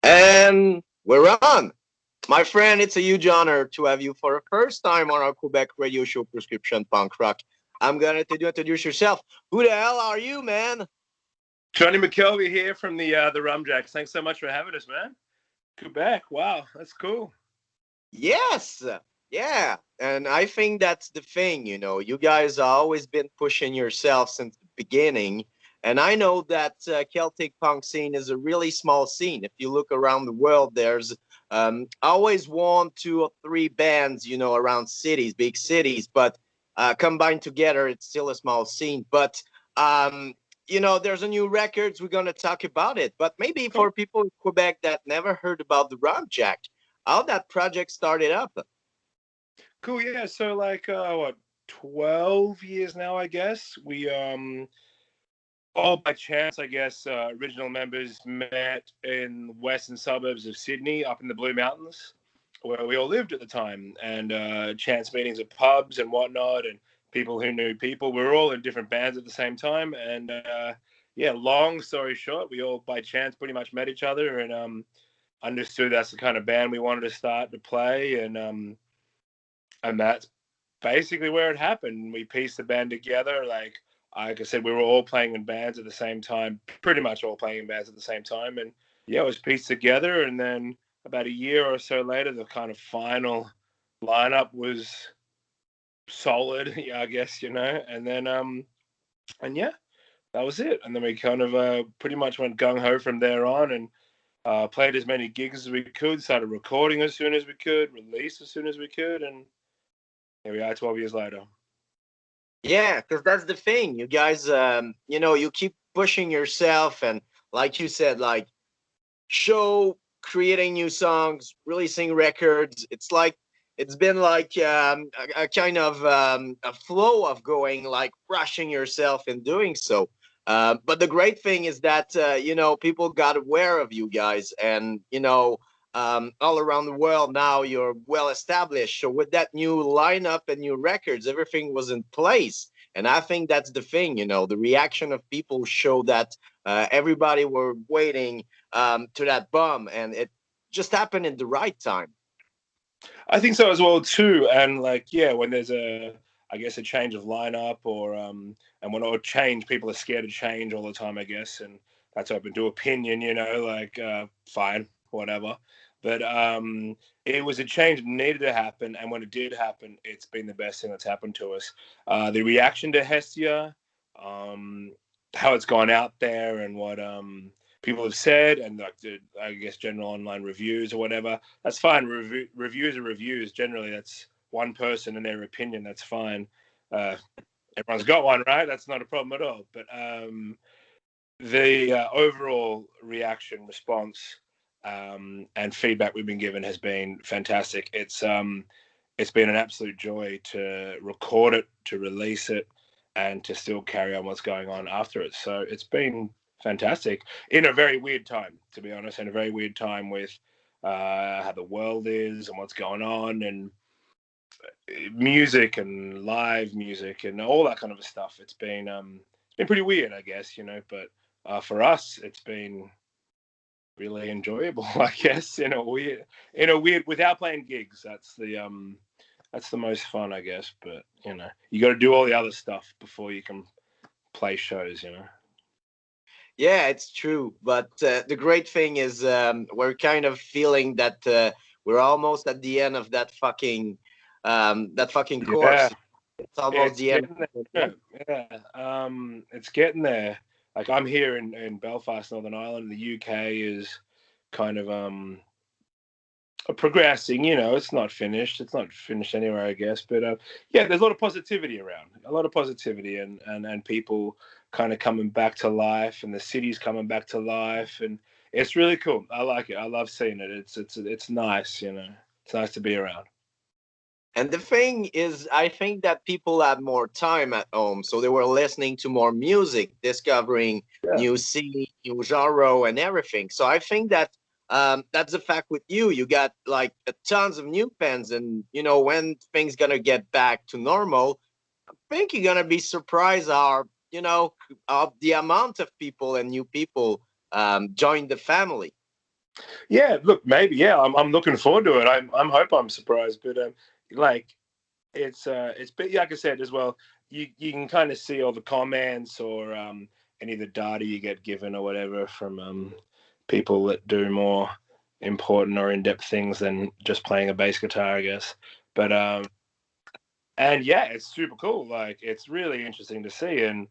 And we're on. My friend, it's a huge honor to have you for the first time on our Quebec radio show, Prescription Punk Rock. I'm going to introduce yourself. Who the hell are you, man? Johnny McKelvey here from the Rumjacks. Thanks so much for having us, man. Quebec, wow, that's cool. Yes. Yeah. And I think that's the thing, you guys have always been pushing yourself since the beginning. And I know that Celtic punk scene is a really small scene. If you look around the world, there's always one, two, or three bands, around cities, big cities. But combined together, it's still a small scene. But um, there's a new records. We're gonna talk about it. But maybe Cool. for people in Quebec that never heard about the Jack, how that project started up. Cool, yeah. So like what, 12 years now, I guess. We all by chance, I guess, original members met in the western suburbs of Sydney, up in the Blue Mountains, where we all lived at the time, and chance meetings at pubs and whatnot, and people who knew people. We were all in different bands at the same time, and yeah, long story short, we all by chance pretty much met each other and understood that's the kind of band we wanted to start to play, and that's basically where it happened. We pieced the band together. Like I said, we were all playing in bands at the same time, pretty much all playing in bands at the same time. And yeah, it was pieced together. And then about a year or so later, the kind of final lineup was solid, yeah, I guess, And then, and yeah, that was it. And then we kind of pretty much went gung ho from there on and played as many gigs as we could, started recording as soon as we could, released as soon as we could. And here we are 12 years later. Yeah, because that's the thing. You guys, you keep pushing yourself, and like you said, like show, creating new songs, releasing records. It's been like a kind of a flow of going, like rushing yourself in doing so. But the great thing is that people got aware of you guys, and all around the world now you're well established. So with that new lineup and new records, everything was in place. And I think that's the thing, the reaction of people show that everybody were waiting to that bum, and it just happened in the right time. I think so as well too. And like, yeah, when there's I guess, a change of lineup and when or change, people are scared of change all the time, I guess, and that's open to opinion, like, fine, whatever. But it was a change that needed to happen, and when it did happen, it's been the best thing that's happened to us. The reaction to Hestia, um, how it's gone out there, and what people have said, and like I guess general online reviews or whatever. That's fine. Reviews are reviews. Generally, that's one person and their opinion. That's fine. Uh, Everyone's got one, right? That's not a problem at all. But the overall reaction, response, and feedback we've been given has been fantastic. It's been an absolute joy to record it, to release it, and to still carry on what's going on after it. So it's been fantastic in a very weird time, to be honest, in a very weird time with how the world is and what's going on, and music and live music and all that kind of stuff. It's been pretty weird, I guess, but for us, it's been really enjoyable, I guess, in a weird without playing gigs. That's the most fun, I guess. But you got to do all the other stuff before you can play shows. Yeah, it's true. But the great thing is we're kind of feeling that we're almost at the end of that fucking Yeah, course. It's almost it's the end. getting there. Yeah, it's getting there. Like I'm here in Belfast, Northern Ireland. The UK is kind of progressing. It's not finished. It's not finished anywhere, I guess. But yeah, there's a lot of positivity around. A lot of positivity, and people kind of coming back to life, and the city's coming back to life, and it's really cool. I like it. I love seeing it. It's nice. It's nice to be around. And the thing is, I think that people had more time at home, so they were listening to more music, discovering Yeah. new scene, new genre, and everything. So I think that that's a fact with you. You got like tons of new fans, and when things gonna get back to normal, I think you're gonna be surprised of the amount of people and new people join the family. Yeah, look, maybe. Yeah, I'm looking forward to it. I'm hope I'm surprised, but like it's but like I said as well. You can kind of see all the comments or any of the data you get given or whatever from people that do more important or in-depth things than just playing a bass guitar, I guess. But and yeah, it's super cool. Like it's really interesting to see, and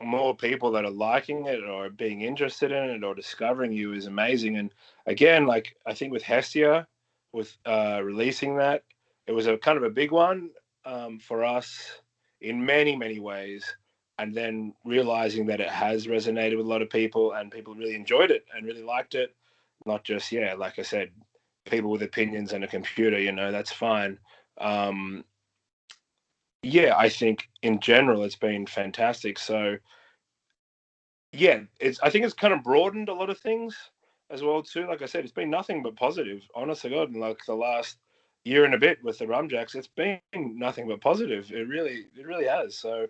more people that are liking it or being interested in it or discovering you is amazing. And again, like I think with Hestia, with releasing that, it was a kind of a big one for us in many ways. And then realizing that it has resonated with a lot of people and people really enjoyed it and really liked it. Not just, yeah, like I said, people with opinions and a computer, that's fine. Um, yeah, I think in general it's been fantastic. So yeah, I think it's kind of broadened a lot of things as well too. Like I said, it's been nothing but positive. Honest to God, in like the last year and a bit with the Rumjacks, it's been nothing but positive. It really has. So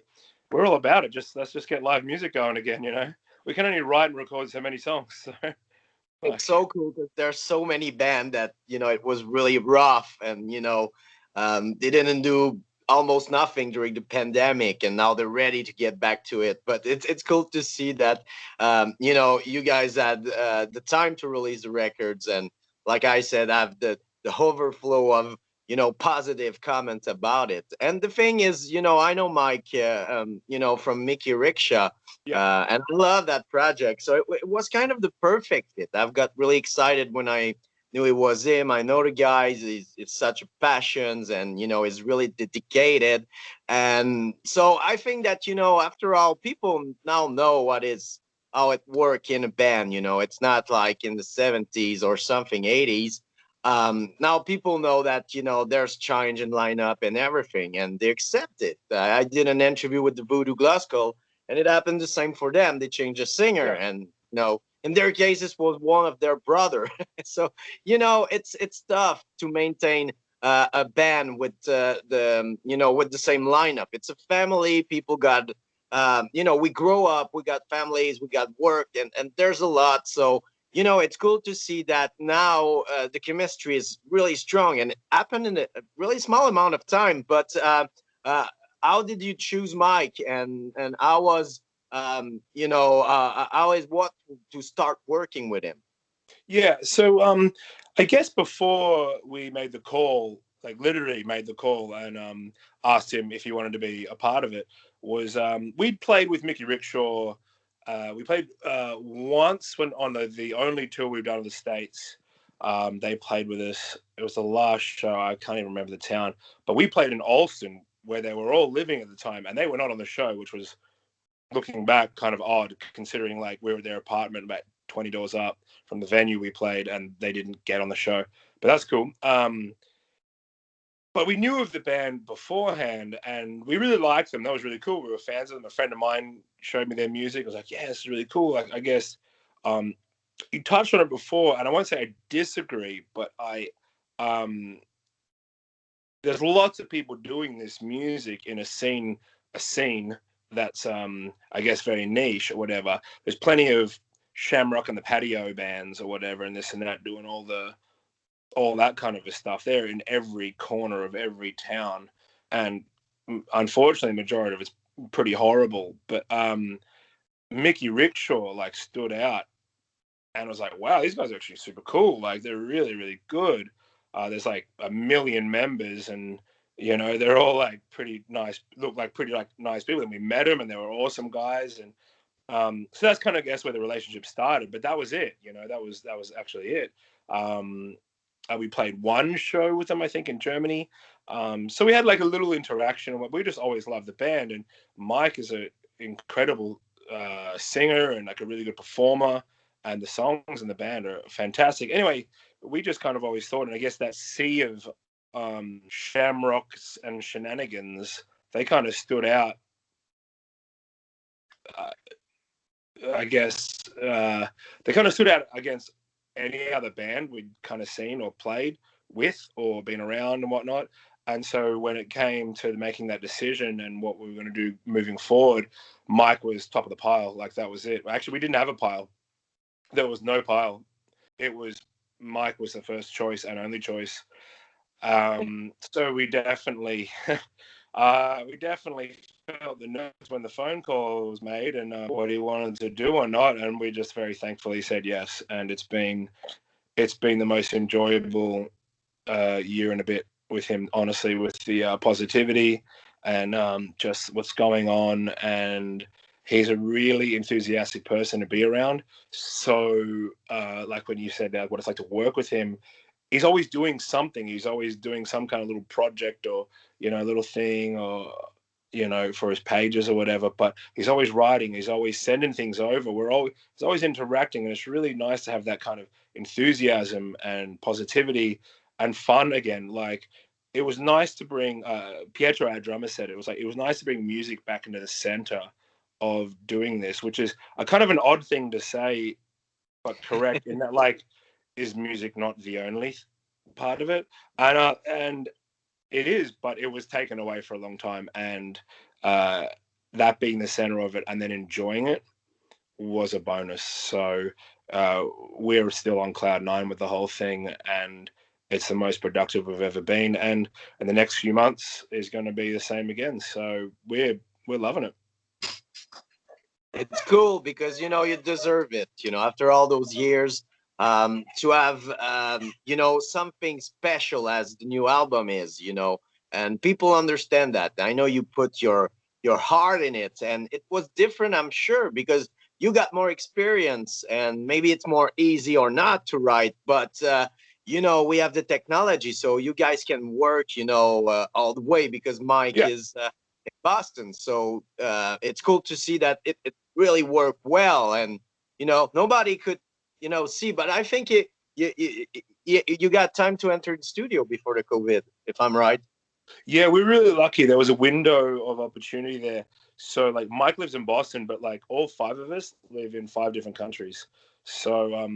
we're all about it. Just let's just get live music going again. We can only write and record so many songs. So It's like, so cool because there's so many band that it was really rough, and they didn't do almost nothing during the pandemic, and now they're ready to get back to it. But it's cool to see that you guys had the time to release the records, and like I said, have the overflow of positive comments about it. And the thing is, I know Mike, from Mickey Rickshaw, yeah, and I love that project. So it was kind of the perfect fit. I've got really excited when I knew it was him. I know the guys. It's such a passions, and is really dedicated. And so I think that after all, people now know how it work in a band. It's not like in the 70s or something 80s. Now people know that there's change in lineup and everything, and they accept it. I did an interview with the Voodoo Glasgow, and it happened the same for them. They changed a singer, yeah, and in their cases was one of their brother. So it's tough to maintain a band with with the same lineup. It's a family. People got we grow up. We got families. We got work, and there's a lot. So it's cool to see that now the chemistry is really strong, and it happened in a really small amount of time. But uh, how did you choose Mike, and how was how is what to start working with him? yeah. So I guess before we made the call, like literally made the call and asked him if he wanted to be a part of it, was we'd played with Mickey Rickshaw. We played once when on the only tour we've done in the States. They played with us. It was the last show. I can't even remember the town, but we played in Alston where they were all living at the time, and they were not on the show, which was looking back kind of odd considering like we were at their apartment about 20 doors up from the venue we played and they didn't get on the show, but that's cool. But we knew of the band beforehand and we really liked them. That was really cool. We were fans of them. A friend of mine showed me their music. I was like, yeah, this is really cool. Like, I guess um, you touched on it before, and I won't say I disagree, but um, there's lots of people doing this music in a scene that's I guess very niche or whatever. There's plenty of Shamrock and the Patio bands or whatever and this and that doing all that kind of stuff. They're in every corner of every town, and unfortunately, the majority of it's pretty horrible. But Mickey Rickshaw like stood out, and I was like, wow, these guys are actually super cool. Like they're really good. There's like a million members, and they're all like pretty nice, look like pretty like nice people. And we met them, and they were awesome guys. And so that's kind of I guess where the relationship started. But that was it. That was actually it. Um, we played one show with them, I think, in Germany. So we had like a little interaction. We just always loved the band, and Mike is an incredible singer and like a really good performer, and the songs in the band are fantastic. Anyway, we just kind of always thought, and I guess that sea of shamrocks and shenanigans, they kind of stood out. Uh, I guess they kind of stood out against any other band we'd kind of seen or played with or been around and whatnot. And so when it came to making that decision and what we were going to do moving forward, Mike was top of the pile. Like that was it. Actually, we didn't have a pile. There was no pile. it was Mike was the first choice and only choice. So we definitely felt the nerves when the phone call was made and what he wanted to do or not, and we just very thankfully said yes. And it's been the most enjoyable year and a bit with him, honestly, with the positivity and just what's going on. And he's a really enthusiastic person to be around. So, like when you said what it's like to work with him, he's always doing something. He's always doing some kind of little project or, little thing or, for his pages or whatever. But he's always writing. He's always sending things over. He's always interacting. And it's really nice to have that kind of enthusiasm and positivity and fun again. Like, it was nice to bring Pietro, our drummer, said it was nice to bring music back into the center of doing this, which is a kind of an odd thing to say, but correct in that, like, is music not the only part of it? And it is, but it was taken away for a long time, and uh, that being the center of it and then enjoying it was a bonus. So uh, we're still on cloud nine with the whole thing, and it's the most productive we've ever been. And in the next few months is going to be the same again. So we're loving it. It's cool because you deserve it. After all those years, to have something special as the new album is. And people understand that. I know you put your heart in it, and it was different, I'm sure, because you got more experience, and maybe it's more easy or not to write, but. We have the technology, so you guys can work, all the way because Mike Yeah. is Boston. So it's cool to see that it really worked well, and nobody could see. But I think you got time to enter the studio before the COVID, if I'm right. Yeah, we're really lucky. There was a window of opportunity there. So, like, Mike lives in Boston, but like all five of us live in five different countries. So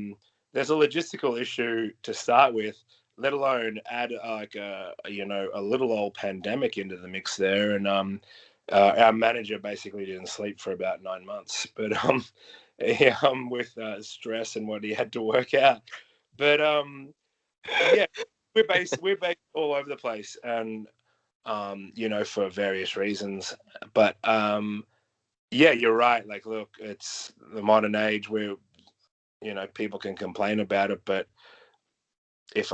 there's a logistical issue to start with, let alone add like a little old pandemic into the mix there. And our manager basically didn't sleep for about 9 months, but yeah, with stress and what he had to work out. But yeah, we're based all over the place, and for various reasons. But yeah, you're right. Like, look, it's the modern age where people can complain about it, but if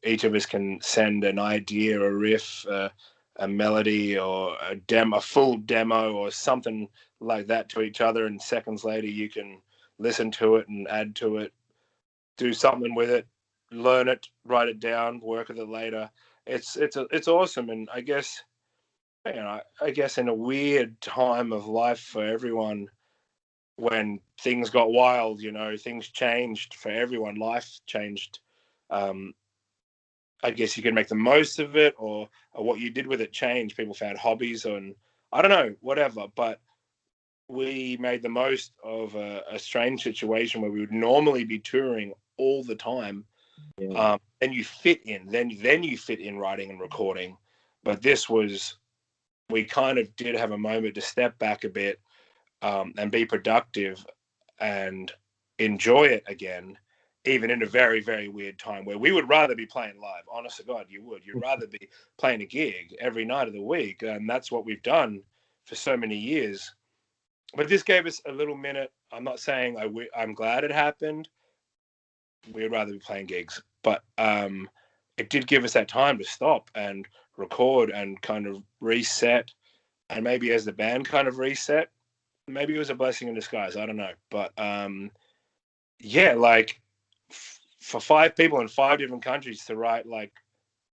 each of us can send an idea, a riff, a melody, or a full demo, or something like that to each other, and seconds later you can listen to it and add to it, do something with it, learn it, write it down, work with it later. It's awesome, and I guess in a weird time of life for everyone, when things got wild, things changed for everyone. Life changed. Um, I guess you can make the most of it, or what you did with it changed. People found hobbies, and I don't know, whatever. But we made the most of a strange situation where we would normally be touring all the time. Yeah. And you fit in, then you fit in writing and recording. But this was we kind of did have a moment to step back a bit, and be productive and enjoy it again, even in a very, very weird time where we would rather be playing live. Honest to God, you would. You'd rather be playing a gig every night of the week. And that's what we've done for so many years. But this gave us a little minute. I'm not saying I'm glad it happened. We'd rather be playing gigs. But it did give us that time to stop and record and kind of reset, and maybe as the band kind of reset, maybe it was a blessing in disguise. I don't know, but yeah, like for five people in five different countries to write like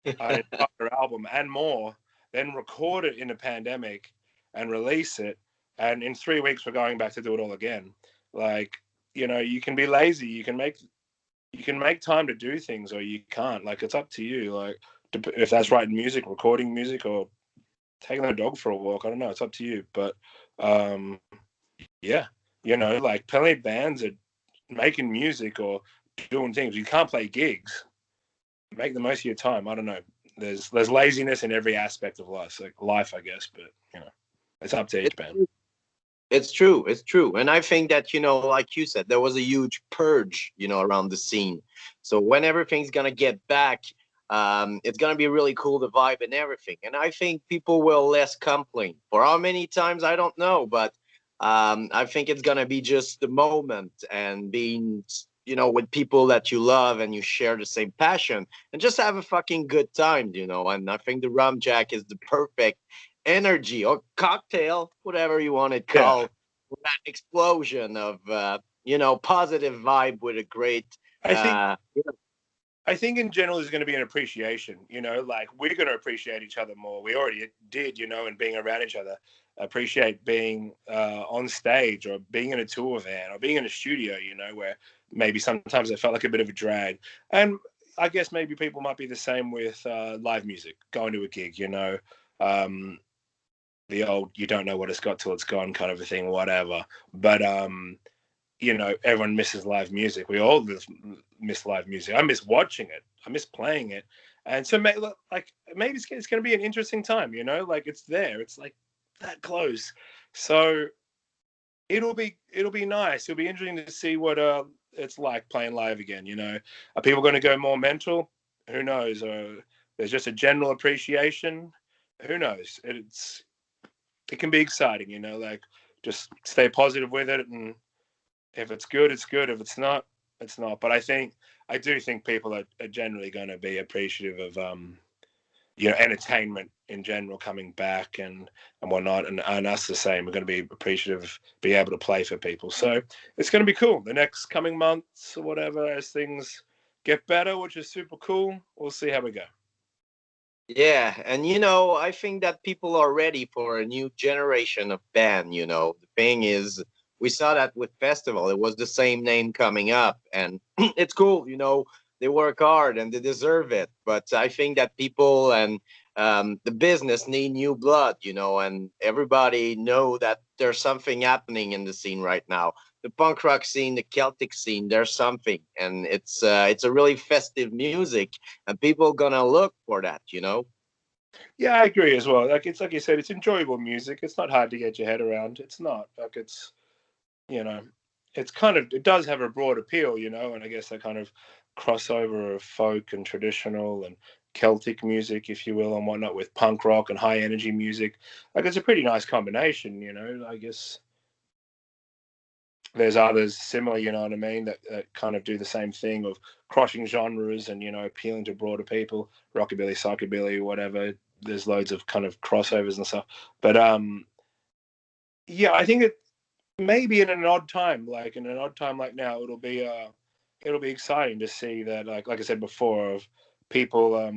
an entire album and more, then record it in a pandemic and release it, and in 3 weeks we're going back to do it all again. Like, you can be lazy, you can make time to do things, or you can't. Like, it's up to you. Like, if that's writing music, recording music, or taking the dog for a walk, I don't know. It's up to you, but um yeah, like plenty of bands are making music or doing things. You can't play gigs. Make the most of your time. I don't know. There's laziness in every aspect of life, like life, I guess. But it's up to each It's band. It's true. It's true. And I think that, like you said, there was a huge purge, around the scene. So when everything's going to get back, it's going to be really cool, the vibe and everything. And I think people will less complain. For how many times, I don't know. But I think it's going to be just the moment and being, with people that you love and you share the same passion and just have a fucking good time. And I think the Rum Jack is the perfect energy or cocktail, whatever you want to Yeah. call that explosion of positive vibe with a great I think uh I think in general there's going to be an appreciation, like we're going to appreciate each other more. We already did, and being around each other, appreciate being on stage or being in a tour van or being in a studio, where maybe sometimes it felt like a bit of a drag. And I guess maybe people might be the same with live music, going to a gig, um, the old you don't know what it's got till it's gone kind of a thing, whatever. But everyone misses live music. We all miss live music. I miss watching it. I miss playing it. And so, like, maybe it's going to be an interesting time. Like it's there. It's like that close. So it'll be nice. It'll be interesting to see what it's like playing live again. Are people going to go more mental? Who knows? There's just a general appreciation. Who knows? It can be exciting. Like just stay positive with it and if it's good, it's good. If it's not, it's not. But I do think people are generally going to be appreciative of entertainment in general coming back and whatnot, and us the same. We're going to be appreciative of being able to play for people. So it's going to be cool. The next coming months or whatever, as things get better, which is super cool. We'll see how we go. yeah, and I think that people are ready for a new generation of band. The thing is, we saw that with festival, it was the same name coming up, and it's cool. They work hard and they deserve it, but I think that people and the business need new blood. And everybody know that there's something happening in the scene right now, the punk rock scene, the Celtic scene. There's something, and it's a really festive music, and people gonna look for that. Yeah, I agree as well. Like it's like you said, it's enjoyable music. It's not hard to get your head around. It's not like you know, it's kind of it does have a broad appeal, and I guess that kind of crossover of folk and traditional and Celtic music, if you will, and whatnot, with punk rock and high energy music. Like it's a pretty nice combination. I guess there's others similar, you know what I mean, that kind of do the same thing of crossing genres and appealing to broader people, rockabilly, psychobilly, whatever. There's loads of kind of crossovers and stuff, but yeah, I think it maybe in an odd time, like in an odd time like now, it'll be exciting to see that, like I said before, of people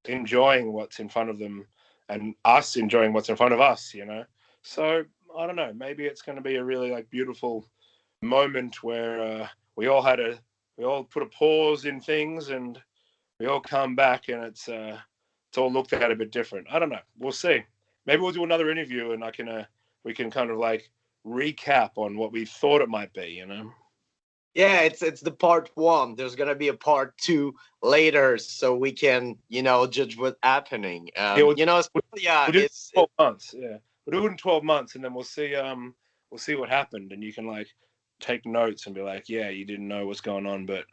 enjoying what's in front of them and us enjoying what's in front of us. So I don't know, maybe it's going to be a really like beautiful moment where we all put a pause in things and we all come back and it's all looked at a bit different. I don't know. We'll see. Maybe we'll do another interview and we can kind of like recap on what we thought it might be. Yeah, it's the part one. There's gonna be a part two later, so we can judge what's happening. Yeah, Yeah, we'll do it it's in 12 months. Yeah, we'll do it in 12 months, and then we'll see what happened, and you can like take notes and be like, yeah, you didn't know what's going on, but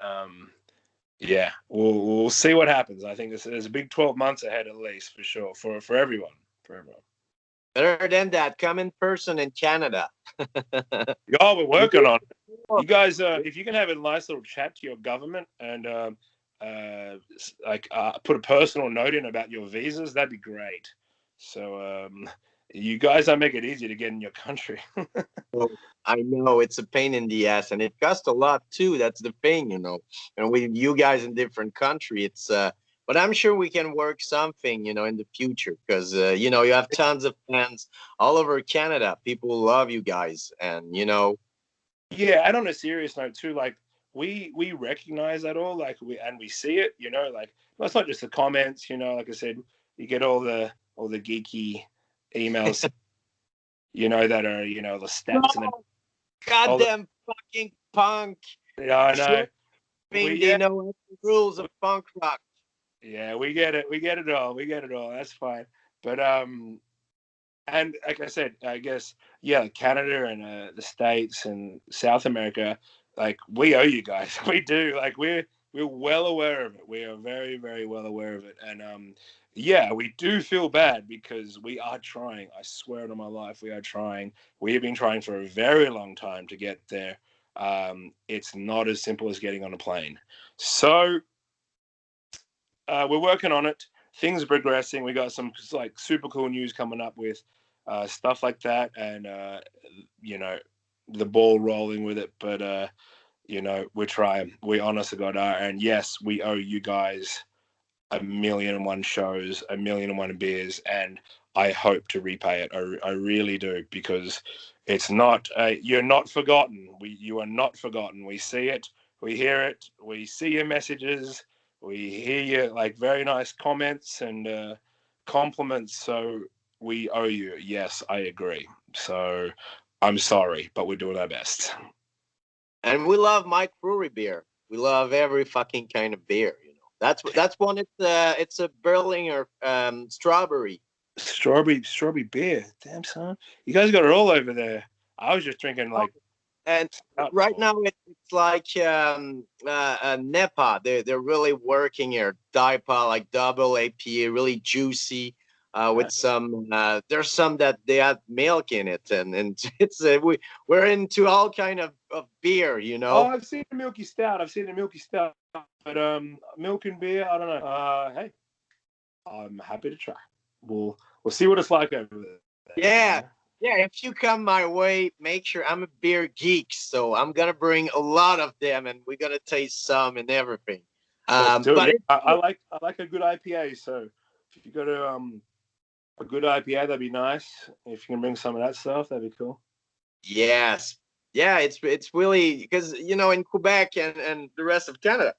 yeah, we'll see what happens. I think there's a big 12 months ahead at least for sure for everyone. For everyone. better than that. Come in person in Canada. Yeah, we're working on it. You guys, if you can have a nice little chat to your government and put a personal note in about your visas, that'd be great. So you guys, I make it easy to get in your country. Well, I know it's a pain in the ass, and it costs a lot too. That's the thing. And with you guys in different country, but I'm sure we can work something in the future because you have tons of fans all over Canada. People love you guys, and. Yeah, and on a serious note too, like we recognize that all, like we see it, like well, it's not just the comments, like I said, you get all the geeky emails, that are the No, stats and all the goddamn fucking punk. yeah, I know. Shit, We think they yeah, know the rules of punk rock. yeah, we get it all. We get it all. That's fine. But And like I said, I guess yeah, Canada and the States and South America, like we owe you guys. We do. Like we're well aware of it. We are very very well aware of it. And yeah, we do feel bad because we are trying. I swear to my life, we are trying. We have been trying for a very long time to get there. It's not as simple as getting on a plane. So we're working on it. Things are progressing. We got some like super cool news coming up with stuff like that, and you know, the ball rolling with it. But you know, we're trying. We honest to God are, and yes, we owe you guys a million and one shows, a million and one beers, and I hope to repay it. I really do, because it's not you're not forgotten. You are not forgotten. We see it, we hear it, we see your messages, we hear your like very nice comments and compliments. So we owe you. Yes, I agree. So I'm sorry, but we're doing our best. And we love Mike Brewery beer. We love every fucking kind of beer. That's one. It's a Berliner strawberry. Strawberry beer. Damn son, you guys got it all over there. I was just drinking Oh, like and stout right before. now it's like Nepa. They're really working here. DIPA, like double APA, really juicy. With some, there's some that they add milk in it, and it's we're into all kind of beer, you Oh, know. I've seen a milky stout. I've seen a milky stout, but milk and beer. I don't know. Hey, I'm happy to try. We'll see what it's like over there. You Yeah, know. yeah. If you come my way, make sure I'm a beer geek, so I'm gonna bring a lot of them, and we're gonna taste some and everything. Let's do it. But Yeah, it's I like a good IPA. So if you got a good IPA, that'd be nice. If you can bring some of that stuff, that'd be cool. yes, yeah. It's really because in Quebec and the rest of Canada,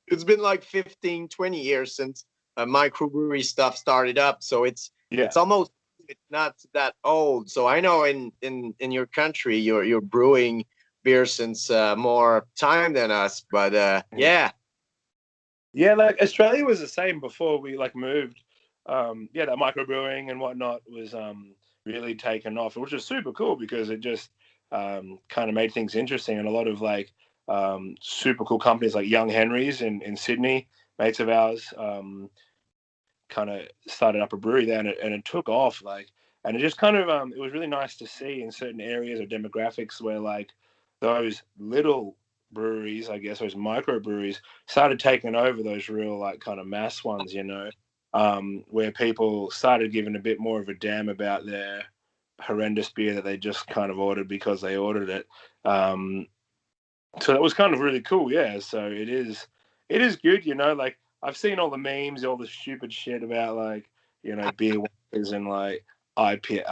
it's been like 15, 20 years since microbrewery stuff started up. So Yeah. it's not that old. So I know in your country you're brewing beer since more time than us. But yeah, Yeah, like Australia was the same before we like moved. Yeah, that microbrewing and whatnot was really taken off, which was super cool because it just kind of made things interesting. And a lot of like super cool companies like Young Henry's in Sydney, mates of ours, kind of started up a brewery there, and it took off. Like, and it just kind of it was really nice to see in certain areas or demographics where like those little breweries, I guess those microbreweries, started taking over those real like kind of mass ones. Where people started giving a bit more of a damn about their horrendous beer that they just kind of ordered because they ordered it. Um, so that was kind of really cool. Yeah. So it is good. Like I've seen all the memes, all the stupid shit about like beer wankers and like IP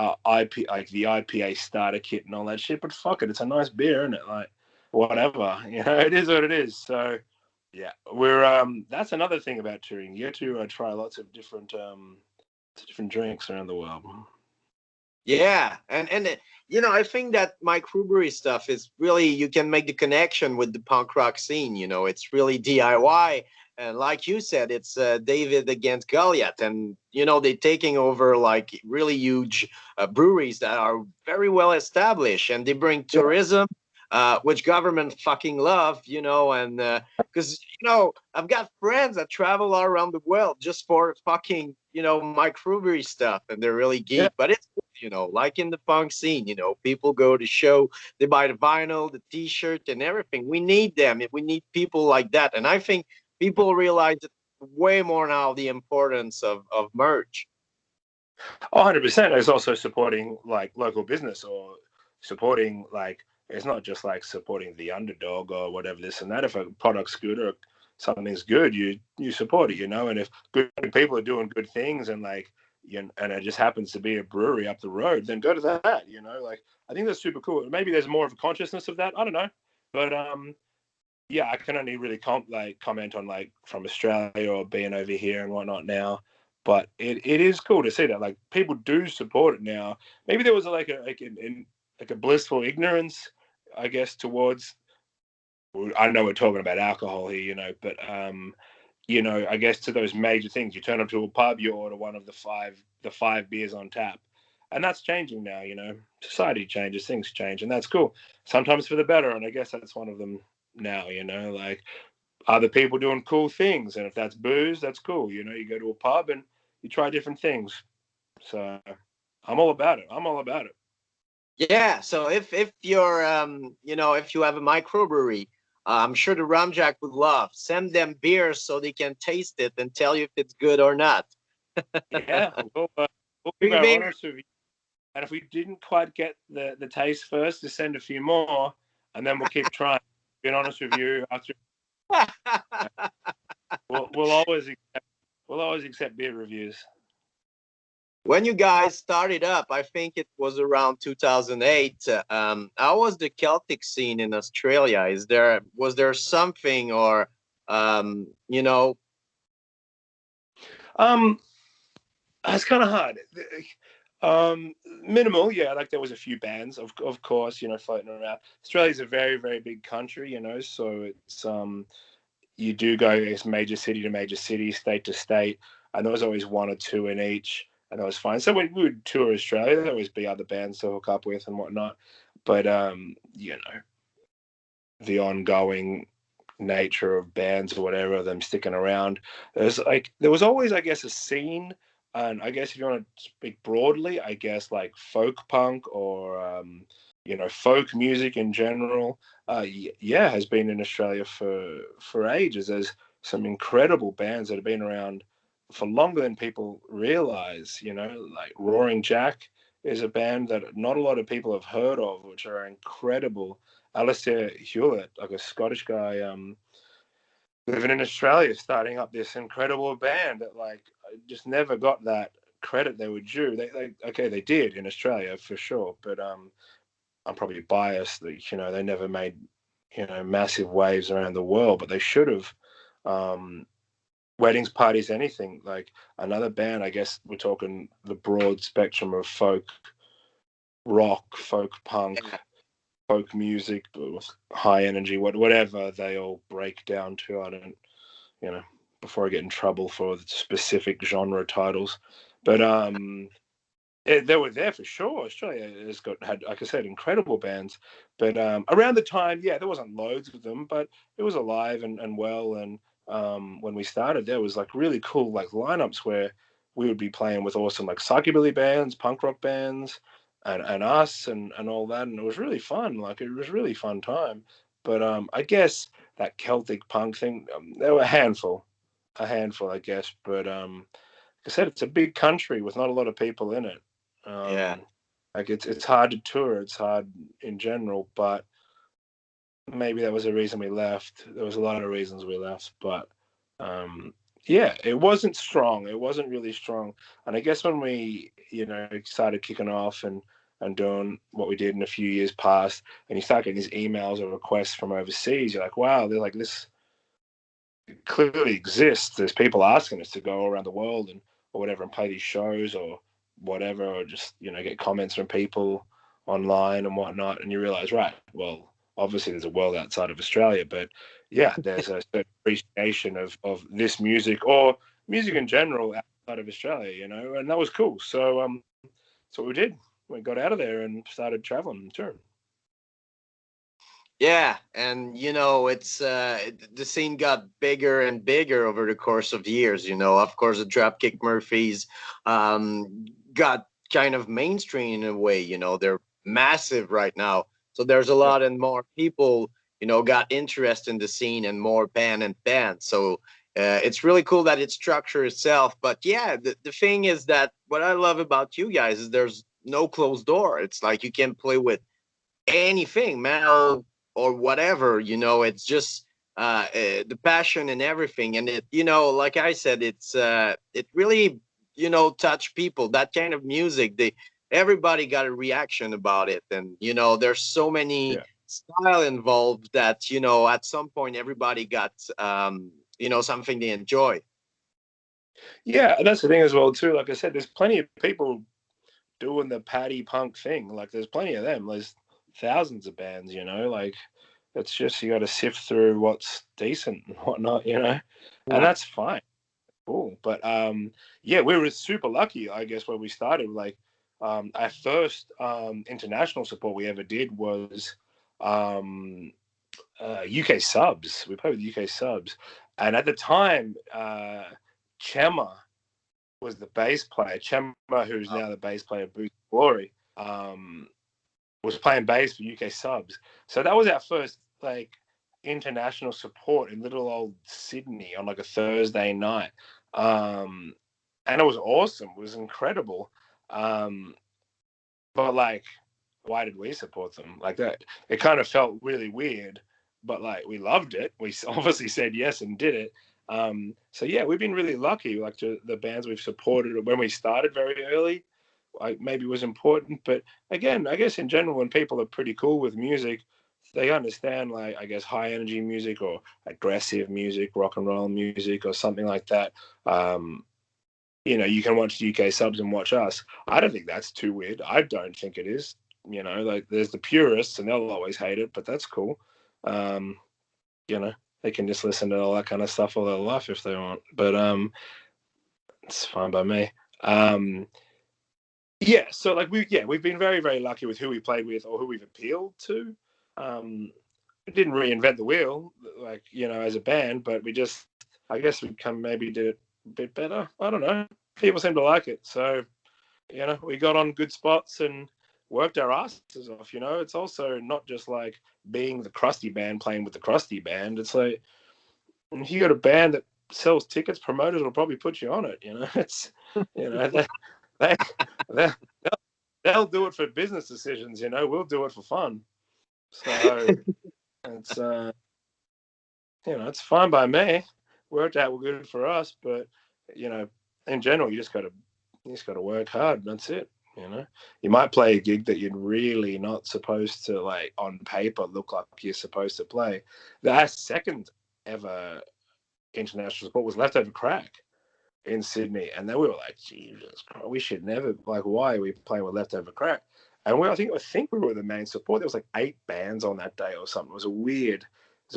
like the IPA starter kit and all that shit. But fuck it, it's a nice beer, isn't it? Like whatever, it is what it is. So yeah, we're that's another thing about touring. You get to try lots of different drinks around the world. yeah, and I think that microbrewery stuff is really you can make the connection with the punk rock scene. It's really DIY, and like you said, it's David against Goliath, and they're taking over like really huge breweries that are very well established, and they bring Yeah, tourism, which government fucking love, and because I've got friends that travel all around the world just for fucking microbrewery stuff, and they're really yeah. geek, but it's like in the punk scene, people go to show, they buy the vinyl, the t-shirt and everything. We need them. We need people like that. And I think people realize way more now the importance of merch. 100%. It's also supporting like local business or supporting like it's not just like supporting the underdog or whatever this and that. If a product's good or something's good, you support it, And if good people are doing good things and like and it just happens to be a brewery up the road, then go to that. Like I think that's super cool. Maybe there's more of a consciousness of that. I don't know, but yeah, I can only really comment on like from Australia or being over here and whatnot now. But it is cool to see that like people do support it now. Maybe there was like a blissful ignorance, I guess, towards. I know we're talking about alcohol here, but I guess to those major things. You turn up to a pub, you order one of the five beers on tap, and that's changing now. You know, society changes, things change, and that's cool. Sometimes for the better, and I guess that's one of them now. You know, like other people doing cool things, and if that's booze, that's cool. You know, you go to a pub and you try different things. So I'm all about it. I'm all about it. Yeah, so if you're if you have a microbrewery, I'm sure the Rumjack would love send them beers so they can taste it and tell you if it's good or not. Yeah, we'll give Free our beer. honest review, and if we didn't quite get the taste first, to send a few more, and then we'll keep trying. Being honest with you, after we'll always accept beer reviews. When you guys started up, I think it was around 2008. How was the Celtic scene in Australia? Was there something or um, you know, Um, it's kind of hard. Minimal, yeah. Like there was a few bands, of course, you know, floating around. Australia's a very very big country, you know, so it's you do go as major city to major city, state to state, and there was always one or two in each, and that was fine. So when we would tour Australia, there always be other bands to hook up with and whatnot. But you know, the ongoing nature of bands or whatever, them sticking around. There was always, I guess, a scene, and I guess if you want to speak broadly, I guess like folk punk or you know, folk music in general. Yeah, has been in Australia for ages. There's some incredible bands that have been around for longer than people realize. You know, like Roaring Jack is a band that not a lot of people have heard of, which are incredible. Alistair Hewlett, like a Scottish guy, living in Australia, starting up this incredible band that like just never got that credit they were due. They did in Australia for sure, but I'm probably biased that you know they never made you know massive waves around the world, but they should have. Um, Weddings, parties, anything like another band. I guess we're talking the broad spectrum of folk rock, folk punk, yeah, folk music, high energy, whatever they all break down to. I don't, you know, before I get in trouble for the specific genre titles, but they were there for sure. Australia has had, like I said, incredible bands. But around the time, yeah, there wasn't loads of them, but it was alive and well. And when we started, there was like really cool like lineups where we would be playing with awesome like psychobilly bands, punk rock bands, and us and all that. And it was really fun. Like it was really fun time. But I guess that Celtic punk thing, there were a handful, I guess. But like I said, it's a big country with not a lot of people in it. yeah. Like it's hard to tour. It's hard in general, but maybe that was a reason we left. There was a lot of reasons we left, but um, yeah, it wasn't strong. It wasn't really strong. And I guess when we, you know, started kicking off and doing what we did in a few years past, and you start getting these emails or requests from overseas, you're like, wow, they're like this clearly exists. There's people asking us to go around the world and or whatever and play these shows or whatever, or just you know get comments from people online and whatnot. And you realize, right? Well, obviously there's a world outside of Australia, but yeah, there's a certain appreciation of this music or music in general outside of Australia, you know, and that was cool. So that's what we did. We got out of there and started traveling and touring. Yeah, and the scene got bigger and bigger over the course of years. Of course, the Dropkick Murphys got kind of mainstream in a way. They're massive right now, so there's a Yeah. lot and more people got interest in the scene and more bands. So it's really cool that it structures itself. But yeah, the thing is that what I love about you guys is there's no closed door. It's like you can play with anything, metal or whatever. It's just the passion and everything. And like I said, it really touch people. That kind of music, everybody got a reaction about it. And there's so many Yeah. style involved that at some point everybody got something they enjoy. Yeah, and that's the thing as well too. Like I said, there's plenty of people doing the patty punk thing. Like there's plenty of them. There's thousands of bands, you know. Like it's just you got to sift through what's decent and whatnot, you know, and Yeah. that's fine, cool. But yeah, we were super lucky, I guess, when we started. Like Our first international support we ever did was UK Subs. We played with UK Subs, and at the time, Chema was the bass player. Chema, who's now the bass player of Boost Glory, was playing bass for UK Subs. So that was our first like international support in little old Sydney on like a Thursday night, and it was awesome. It was incredible. But like, why did we support them like that? It kind of felt really weird, but like we loved it. We obviously said yes and did it. So yeah, we've been really lucky. Like the bands we've supported when we started very early, like maybe was important. But again, I guess in general, when people are pretty cool with music, they understand like I guess high energy music or aggressive music, rock and roll music or something like that. You can watch UK Subs and watch us. I don't think that's too weird. I don't think it is. Like there's the purists and they'll always hate it, but that's cool. Um, they can just listen to all that kind of stuff all their life if they want. But it's fine by me. Yeah, so like we've been very, very lucky with who we played with or who we've appealed to. We didn't reinvent the wheel, like, as a band, but I guess we maybe did it a bit better. I don't know. People seem to like it. So, we got on good spots and worked our asses off, It's also not just like being the crusty band playing with the crusty band. It's like, if you got a band that sells tickets, promoters will probably put you on it, It's, they, they, they'll do it for business decisions, We'll do it for fun. So it's, it's fine by me. Worked out good for us, but, in general, you just got to work hard. That's it. You might play a gig that you're really not supposed to, like, on paper look like you're supposed to play. Our second ever international sport was Leftover Crack in Sydney, and then we were like, Jesus Christ, we should never, like, why are we playing with Leftover Crack? And I think we were the main support. There was like 8 bands on that day or something. It was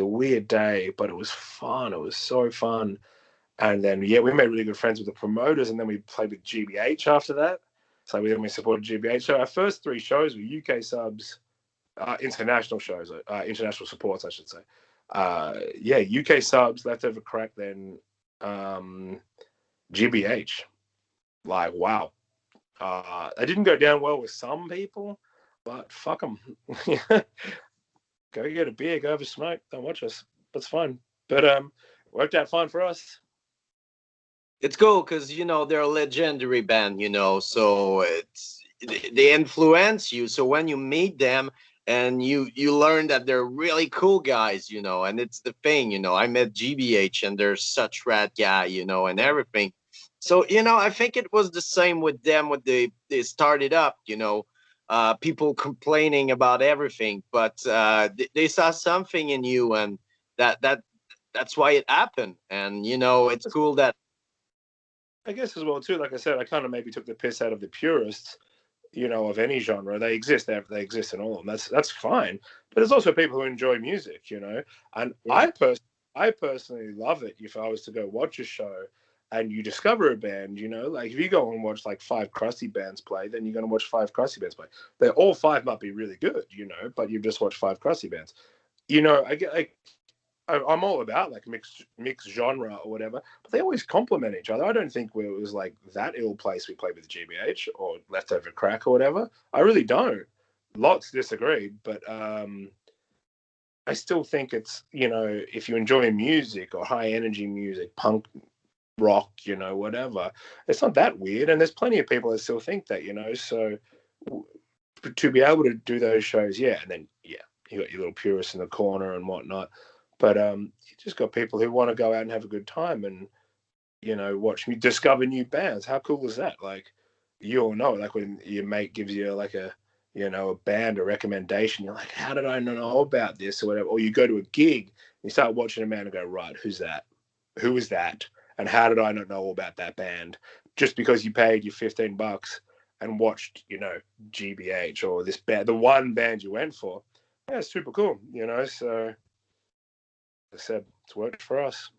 a weird day, but it was fun. It was so fun. And then, yeah, we made really good friends with the promoters, and then we played with GBH after that. So we supported GBH. So our first 3 shows were UK Subs, international shows, international supports, I should say. UK Subs, Leftover Crack, then GBH. Like, wow. It didn't go down well with some people, but fuck them. Go get a beer, go have a smoke, don't watch us. That's fine. But worked out fine for us. It's cool because they're a legendary band, so they influence you. So when you meet them and you learn that they're really cool guys, and it's the thing, I met GBH and they're such rad guy, and everything. So I think it was the same with them when they started up, people complaining about everything, but they saw something in you, and that's why it happened. And it's cool that. I guess as well too, like I said, I kind of maybe took the piss out of the purists, of any genre. They exist. They exist in all of them. That's fine. But there's also people who enjoy music, And Yeah. I personally love it if I was to go watch a show and you discover a band, like if you go and watch like 5 crusty bands play, then you're going to watch 5 crusty bands play. They all 5 might be really good, but you've just watched 5 crusty bands. I'm all about like mixed genre or whatever, but they always complement each other. I don't think it was like that ill place we played with GBH or Leftover Crack or whatever. I really don't. Lots disagreed, but I still think it's, if you enjoy music or high energy music, punk, rock, whatever, it's not that weird. And there's plenty of people that still think that, so to be able to do those shows, yeah, and then yeah, you got your little purists in the corner and whatnot. But you just got people who want to go out and have a good time and, watch me discover new bands. How cool is that? Like, you all know, like when your mate gives you like a band, a recommendation, you're like, how did I not know about this or whatever? Or you go to a gig, you start watching a band and go, right, who's that? Who is that? And how did I not know about that band? Just because you paid your $15 and watched, GBH or this band, the one band you went for. Yeah, it's super cool, so I said it's worked for us.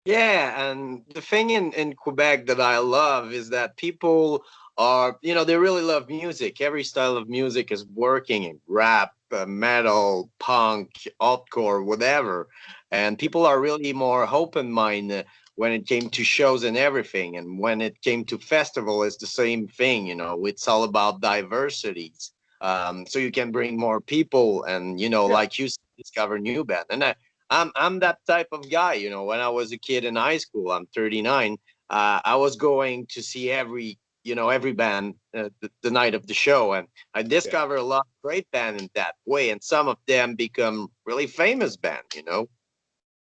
Yeah, and the thing in Quebec that I love is that people are, they really love music. Every style of music is working in rap, metal, punk, altcore, whatever. And people are really more open minded when it came to shows and everything. And when it came to festival, it's the same thing. It's all about diversities. So you can bring more people and, Yeah. like you said, discover new band. And I'm that type of guy. When I was a kid in high school, I'm 39. I was going to see every band the night of the show, and I Yeah. discovered a lot of great band in that way, and some of them become really famous band.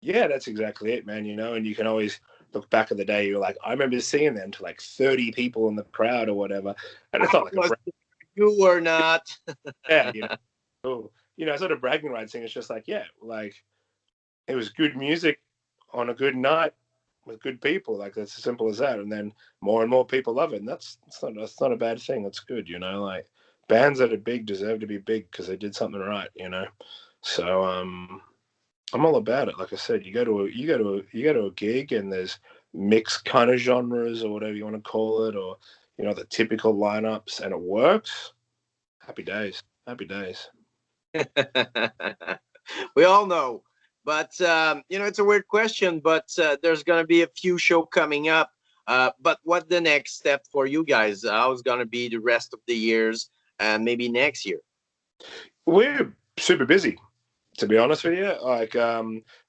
Yeah, that's exactly it, man. And you can always look back at the day. You're like, I remember seeing them to like 30 people in the crowd or whatever, and it's not like a Was you or not? yeah, cool. It's not a bragging rights thing. It's just like, yeah, like it was good music on a good night with good people. Like that's as simple as that. And then more and more people love it, and that's not a bad thing. That's good. Like bands that are big deserve to be big because they did something right. So I'm all about it. Like I said, you go to a gig and there's mixed kind of genres or whatever you want to call it, or the typical lineups, and it works. Happy days. Happy days. We all know, but it's a weird question. But there's gonna be a few show coming up. But what the next step for you guys? How's gonna be the rest of the years and maybe next year? We're super busy, to be honest with you. Like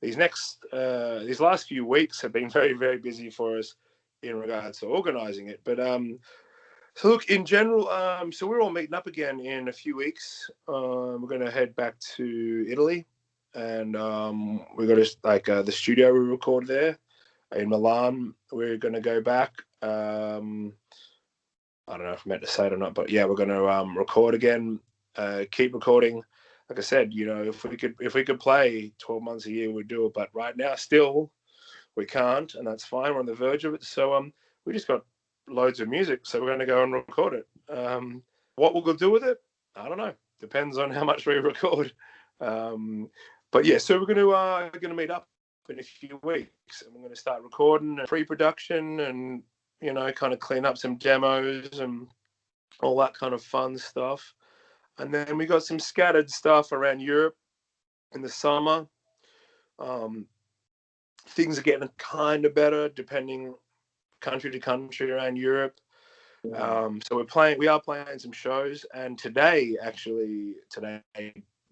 these last few weeks have been very, very busy for us in regards to organizing it. But so look, in general, so we're all meeting up again in a few weeks. We're going to head back to Italy, and we're going to the studio we record there in Milan. We're going to go back. I don't know if I meant to say it or not, but yeah, we're going to record again, keep recording. Like I said, if we could play 12 months a year, we'd do it. But right now, still, we can't, and that's fine. We're on the verge of it. So we just got loads of music, so we're going to go and record it. What we'll do with it, I don't know. Depends on how much we record. But yeah, so we're going to meet up in a few weeks, and we're going to start recording pre-production and kind of clean up some demos and all that kind of fun stuff. And then we got some scattered stuff around Europe in the summer. Um, Things are getting kind of better depending country to country around Europe. So we are playing some shows, and today,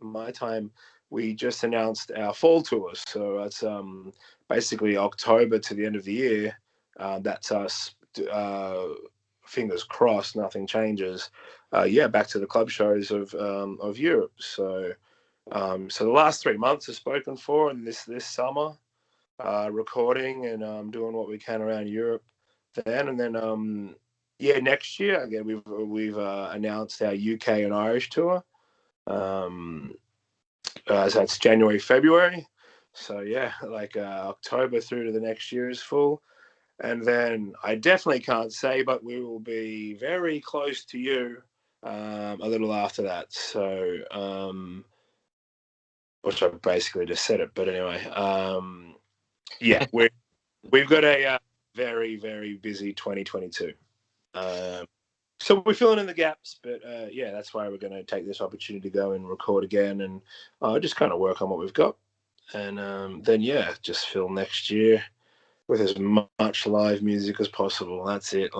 my time, we just announced our fall tour. So it's basically October to the end of the year. That's us. Fingers crossed, nothing changes. Yeah, back to the club shows of Europe. So the last 3 months are spoken for, and this summer, recording and doing what we can around Europe. And then yeah, next year again we've announced our UK and Irish tour. So that's January, February. So yeah, October through to the next year is full. And then I definitely can't say, but we will be very close to you a little after that. So, which I basically just said it, but anyway, yeah, we've got a very, very busy 2022. So we're filling in the gaps, but yeah, that's why we're going to take this opportunity to go and record again and just kind of work on what we've got. And then, yeah, just film next year with as much live music as possible. That's it.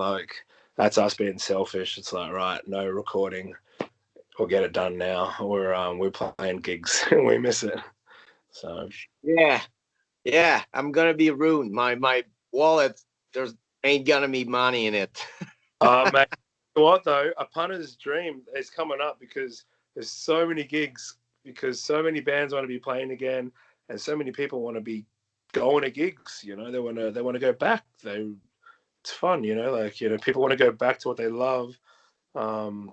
That's us being selfish. It's like, right, no recording. We'll get it done now. We're playing gigs and we miss it. So yeah, I'm gonna be ruined. My wallet, there's ain't gonna be money in it. mate, you know what though? A punter's dream is coming up because there's so many gigs, because so many bands want to be playing again, and so many people want to be going to gigs. They want to go back. It's fun. People want to go back to what they love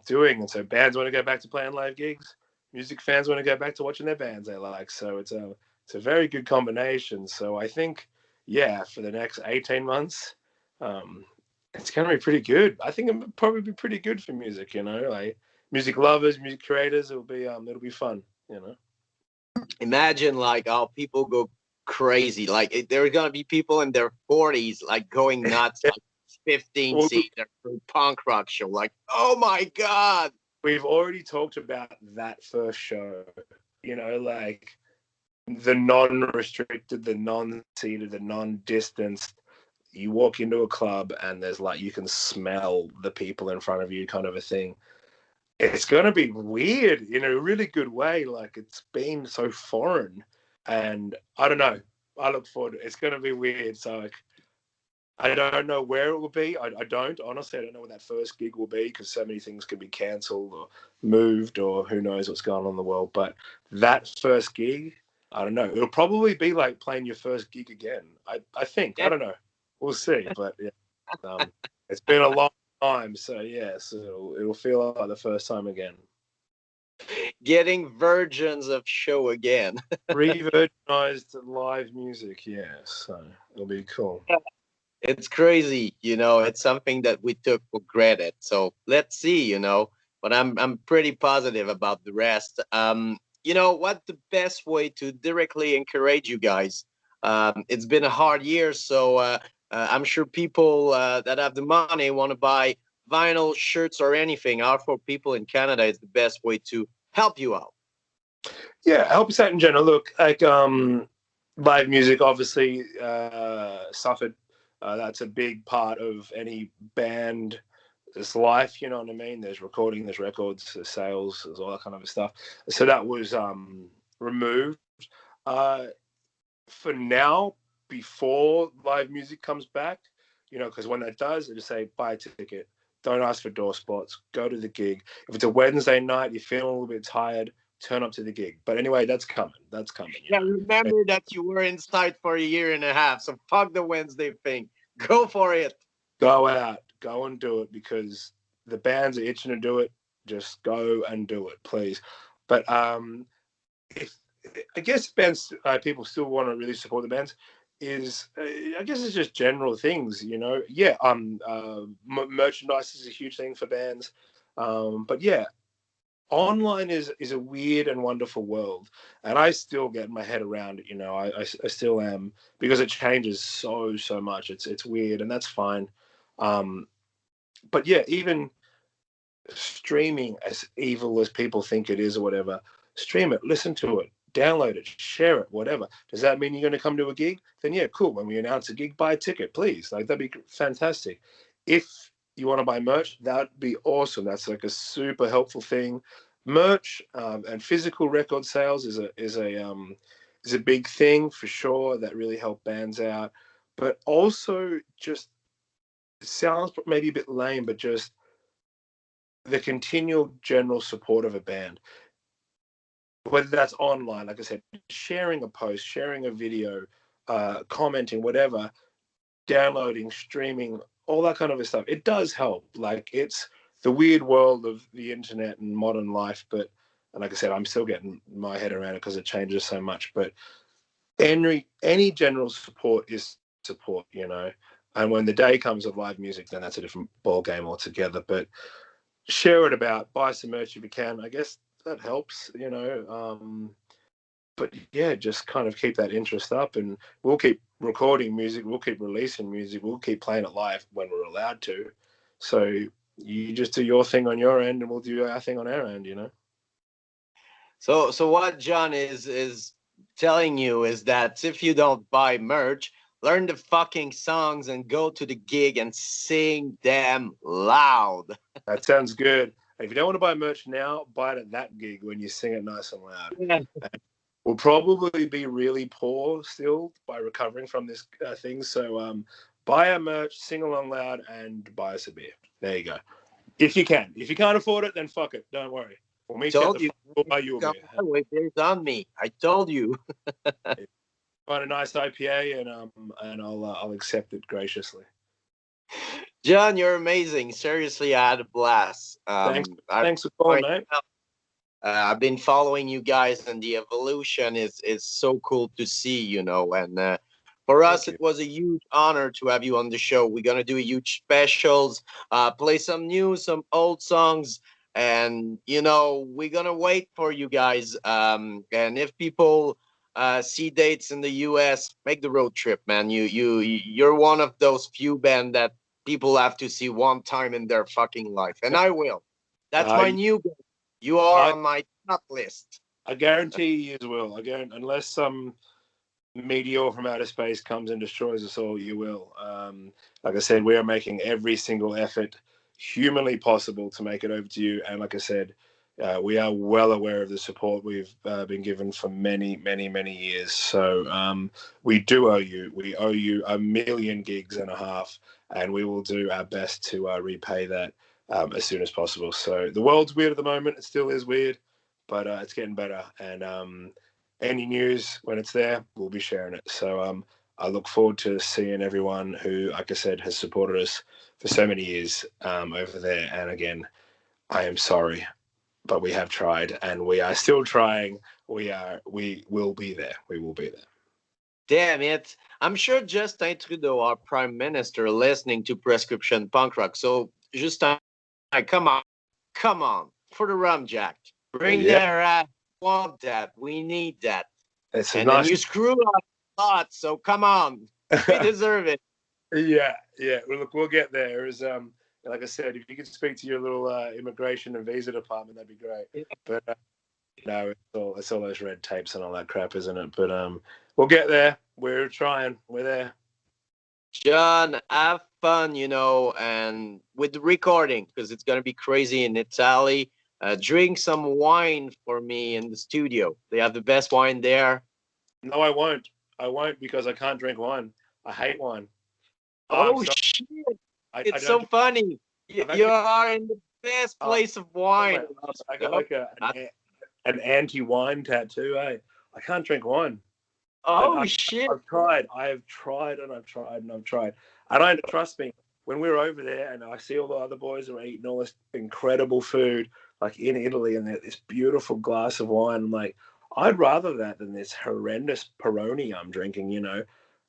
doing, and so bands want to go back to playing live gigs. Music fans want to go back to watching their bands they like. So it's a very good combination. So I think, yeah, for the next 18 months, um, it's going to be pretty good. I think it'll probably be pretty good for music. Like music lovers, music creators. It'll be fun. Imagine like how people go crazy. Like there are gonna be people in their 40s like going nuts. Like, 15 Well, look, seater punk rock show. Like, oh my God. we've already talked about that first show. Like the non-restricted, the non-seated, the non-distanced. You walk into a club and there's like you can smell the people in front of you, kind of a thing. It's going to be weird in a really good way. Like it's been so foreign, and I don't know. I look forward to it. It's going to be weird. So like, I don't know where it will be. I don't honestly. I don't know when that first gig will be because so many things can be cancelled or moved or who knows what's going on in the world. But that first gig, I don't know. It'll probably be like playing your first gig again. I think. I Yeah. don't know. We'll see. But yeah, it's been a long time. So yeah, so it'll feel like the first time again. Getting virgins of show again. Re-virginized live music. Yeah, so it'll be cool. It's crazy, it's something that we took for granted. So let's see, but I'm pretty positive about the rest. What the best way to directly encourage you guys? It's been a hard year, so I'm sure people that have the money want to buy vinyl shirts or anything. Out for people in Canada is the best way to help you out. Yeah, help us out in general. Look, like live music obviously suffered. That's a big part of any band's life. You know what I mean? There's recording, there's records, there's sales, there's all that kind of stuff. So that was removed. Uh, for now, before live music comes back, because when that does, I just say buy a ticket. Don't ask for door spots. Go to the gig. If it's a Wednesday night, you're feeling a little bit tired, turn up to the gig. But anyway, that's coming. That's coming. Yeah, remember that you were inside for a year and a half, so fuck the Wednesday thing. Go for it. Go out, go and do it because the bands are itching to do it. Just go and do it, please. But if I guess bands, people still want to really support the bands. Is I guess it's just general things, Yeah, merchandise is a huge thing for bands, but yeah, online is a weird and wonderful world, and I still get my head around it. I still am because it changes so much. It's weird, and that's fine. Um, but yeah, even streaming, as evil as people think it is or whatever, stream it, listen to it, download it, share it, whatever. Does that mean you're going to come to a gig? Then yeah, cool. When we announce a gig, buy a ticket, please. Like that'd be fantastic. If you want to buy merch, that'd be awesome. That's like a super helpful thing. Merch and physical record sales is a big thing for sure. That really help bands out, but also just it sounds maybe a bit lame, but just the continual general support of a band, whether that's online, like I said, sharing a post, sharing a video, commenting, whatever, downloading, streaming, all that kind of stuff. It does help. Like it's the weird world of the internet and modern life, and like I said, I'm still getting my head around it because it changes so much. But any general support is support. And when the day comes of live music, then that's a different ball game altogether. But share it about, buy some merch if you can. I guess that helps. But yeah, just kind of keep that interest up, and we'll keep recording music, we'll keep releasing music, we'll keep playing it live when we're allowed to. So you just do your thing on your end, and we'll do our thing on our end. So what John is telling you is that if you don't buy merch, learn the fucking songs and go to the gig and sing them loud. That sounds good. If you don't want to buy merch now, buy it at that gig when you sing it nice and loud. Yeah. We'll probably be really poor still by recovering from this thing. So buy our merch, sing along loud, and buy us a beer. There you go. If you can. If you can't afford it, then fuck it. Don't worry. We'll meet you at Told the you. front. We'll buy you a beer. Wait, there's on me. I told you. Find a nice IPA, and I'll accept it graciously. John, you're amazing. Seriously, I had a blast. Thanks for calling, mate. I've been following you guys, and the evolution is so cool to see, and for us, it was a huge honor to have you on the show. We're gonna do huge specials, play some new, some old songs, and we're gonna wait for you guys. And if people see dates in the U.S., make the road trip, man. You're one of those few band that people have to see one time in their fucking life, and I will. That's Uh, my new goal. You are I on my top list. I guarantee you will. I guarantee, unless some meteor from outer space comes and destroys us all, you will. Like I said, we are making every single effort humanly possible to make it over to you. And like I said, we are well aware of the support we've been given for many, many, many years. So we do owe you. We owe you 1,000,000 gigs and a half, and we will do our best to repay that as soon as possible. So the world's weird at the moment. It still is weird, but it's getting better. And any news when it's there, we'll be sharing it. So I look forward to seeing everyone who, like I said, has supported us for so many years over there. And again, I am sorry, but we have tried, and we are still trying. We will be there. We will be there. Damn it. I'm sure Justin Trudeau, our prime minister, listening to Prescription Punk Rock. So, Justin, come on, for the Rumjack. Bring Yeah, their ass. Want that. We need that. it's a And then nice. you screw up a lot, so come on. We deserve it. Yeah, yeah. Well, look, we'll get there. As like I said, if you could speak to your little immigration and visa department, that'd be great. But no, it's all those red tapes and all that crap, isn't it? But we'll get there. We're trying. We're there. John, have fun, and with the recording, because it's going to be crazy in Italy. Drink some wine for me in the studio. They have the best wine there. No, I won't. I won't because I can't drink wine. I hate wine. I'm Oh, sorry. shit. I It's don't. so funny. You, I've you actually. are in the best Uh, place of oh my wine. God, I got Nope. like an anti-wine tattoo. Eh? I can't drink wine. I've, Oh, I've, shit. I've tried. I have tried and I've tried and I've tried. And I trust me, when we were over there and I see all the other boys who are eating all this incredible food, like in Italy, and this beautiful glass of wine, I'm like, I'd rather that than this horrendous Peroni I'm drinking,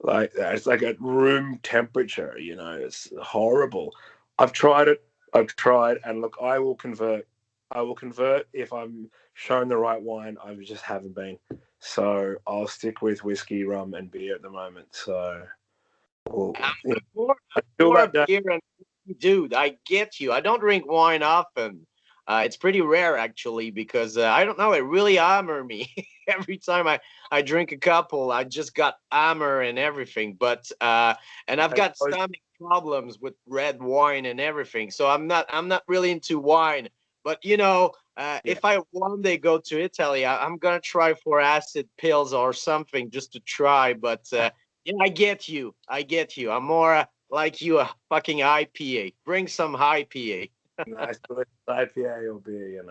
Like it's like at room temperature, it's horrible. I've tried it. I've tried, and look, I will convert. I will convert if I'm shown the right wine. I just haven't been. So I'll stick with whiskey, rum, and beer at the moment. So we'll, I'm you know, more, until more that of day, beer and dude, I get you. I don't drink wine often. It's pretty rare actually because I don't know. It really hammer me every time I drink a couple. I just got hammer and everything. But and I've got stomach problems with red wine and everything. So I'm not really into wine. But yeah, if I one day go to Italy, I'm gonna try for acid pills or something just to try. But yeah, I get you. I get you. I'm more like you, a fucking IPA. Bring some IPA. nice IPA or beer,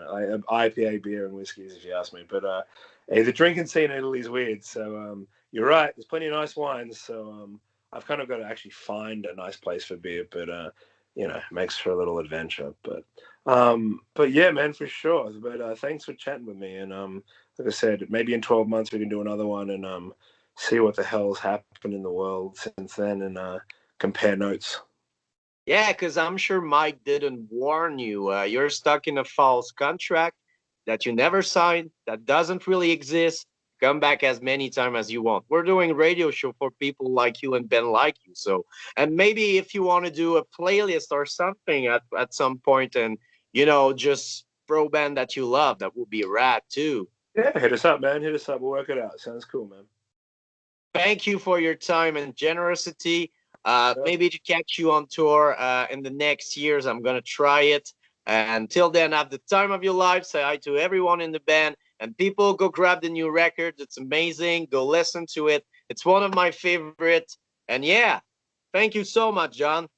IPA beer and whiskeys, if you ask me. But hey, the drinking scene in Italy is weird. So you're right. There's plenty of nice wines. So I've kind of got to actually find a nice place for beer, but it makes for a little adventure. But yeah, man, for sure. But thanks for chatting with me. And like I said, maybe in 12 months we can do another one and see what the hell's happened in the world since then and compare notes. Yeah, because I'm sure Mike didn't warn you. You're stuck in a false contract that you never signed, that doesn't really exist. Come back as many times as you want. We're doing a radio show for people like you and Ben like you. So, and maybe if you want to do a playlist or something at some point and, just pro band that you love, that would be rad too. Yeah, hit us up, man. Hit us up. We'll work it out. Sounds cool, man. Thank you for your time and generosity. Yeah. Maybe to catch you on tour in the next years. I'm gonna try it. Until then, have the time of your life. Say hi to everyone in the band, and people go grab the new record. It's amazing. Go listen to it. It's one of my favorites. And yeah, thank you so much, John.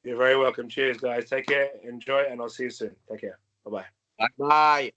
You're very welcome. Cheers, guys. Take care. Enjoy, and I'll see you soon. Take care. Bye bye. Bye bye.